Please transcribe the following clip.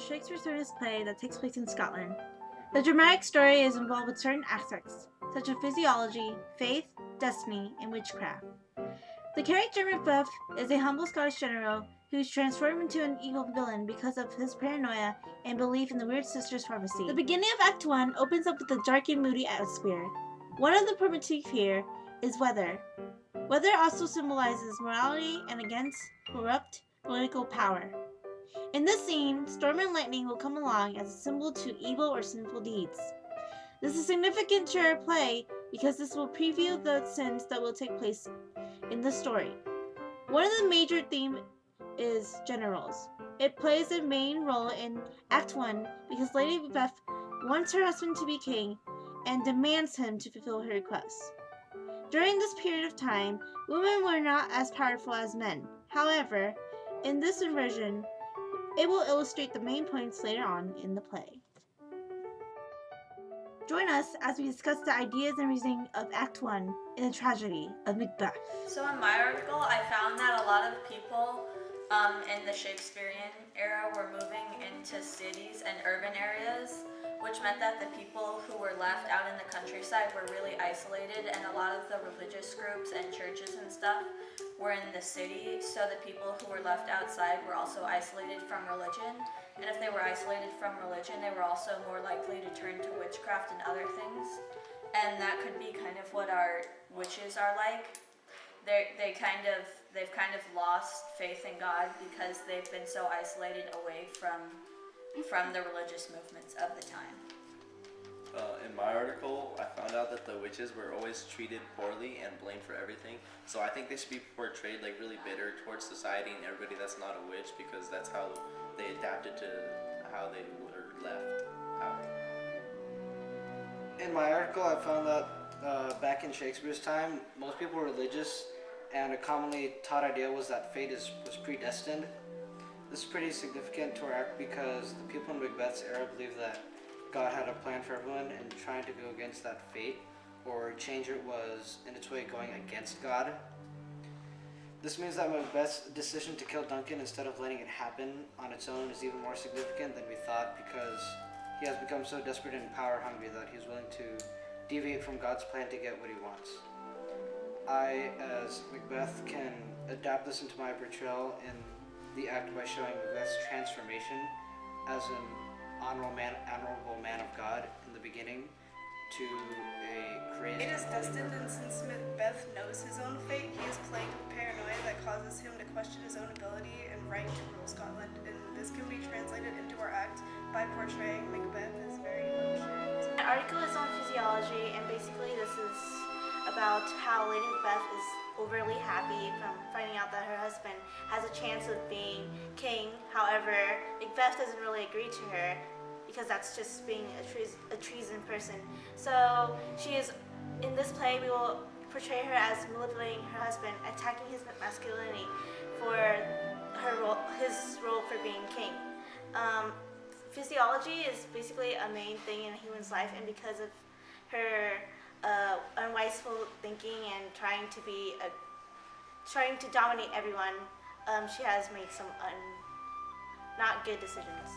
Shakespeare's famous play that takes place in Scotland. The dramatic story is involved with certain aspects, such as physiology, faith, destiny, and witchcraft. The character Macbeth is a humble Scottish general who's transformed into an evil villain because of his paranoia and belief in the Weird Sisters prophecy. The beginning of Act 1 opens up with a dark and moody atmosphere. One of the primitive here is weather. Weather also symbolizes morality and against corrupt political power. In this scene, storm and lightning will come along as a symbol to evil or sinful deeds. This is significant to our play because this will preview the sins that will take place in the story. One of the major themes is generals. It plays a main role in Act 1 because Lady Macbeth wants her husband to be king and demands him to fulfill her requests. During this period of time, women were not as powerful as men. However, in this version, it will illustrate the main points later on in the play. Join us as we discuss the ideas and reasoning of Act 1 in the tragedy of Macbeth. So in my article, I found that a lot of people in the Shakespearean era were moving into cities and urban areas, which meant that the people who were left out in the countryside were really isolated, and a lot of the religious groups and churches and stuff were in the city, so the people who were left outside were also isolated from religion. And if they were isolated from religion, they were also more likely to turn to witchcraft and other things. And that could be kind of what our witches are like. They've kind of lost faith in God because they've been so isolated away from the religious movements of the time. In my article, I found out that the witches were always treated poorly and blamed for everything. So I think they should be portrayed like really bitter towards society and everybody that's not a witch, because that's how they adapted to how they were left out. In my article, I found that back in Shakespeare's time, most people were religious, and a commonly taught idea was that fate was predestined. This is pretty significant to our act because the people in Macbeth's era believed that God had a plan for everyone, and trying to go against that fate or change it was in its way going against God. This means that Macbeth's decision to kill Duncan instead of letting it happen on its own is even more significant than we thought, because he has become so desperate and power hungry that he's willing to deviate from God's plan to get what he wants. I, as Macbeth, can adapt this into my portrayal in the act by showing Macbeth's transformation as an honorable man of God in the beginning to a crazy. It is destined, and since Macbeth knows his own fate, he is plagued with paranoia that causes him to question his own ability and right to rule Scotland. And this can be translated into our act by portraying Macbeth as very emotional. The article is on physiology, and basically this is about how Lady Macbeth is overly happy from finding out that her husband has a chance of being king. However, Macbeth doesn't really agree to her because that's just being a treason person. So she is, in this play, we will portray her as manipulating her husband, attacking his masculinity for his role for being king. Physiology is basically a main thing in a human's life, and because of her unwiseful thinking and trying to dominate everyone, she has made some not good decisions.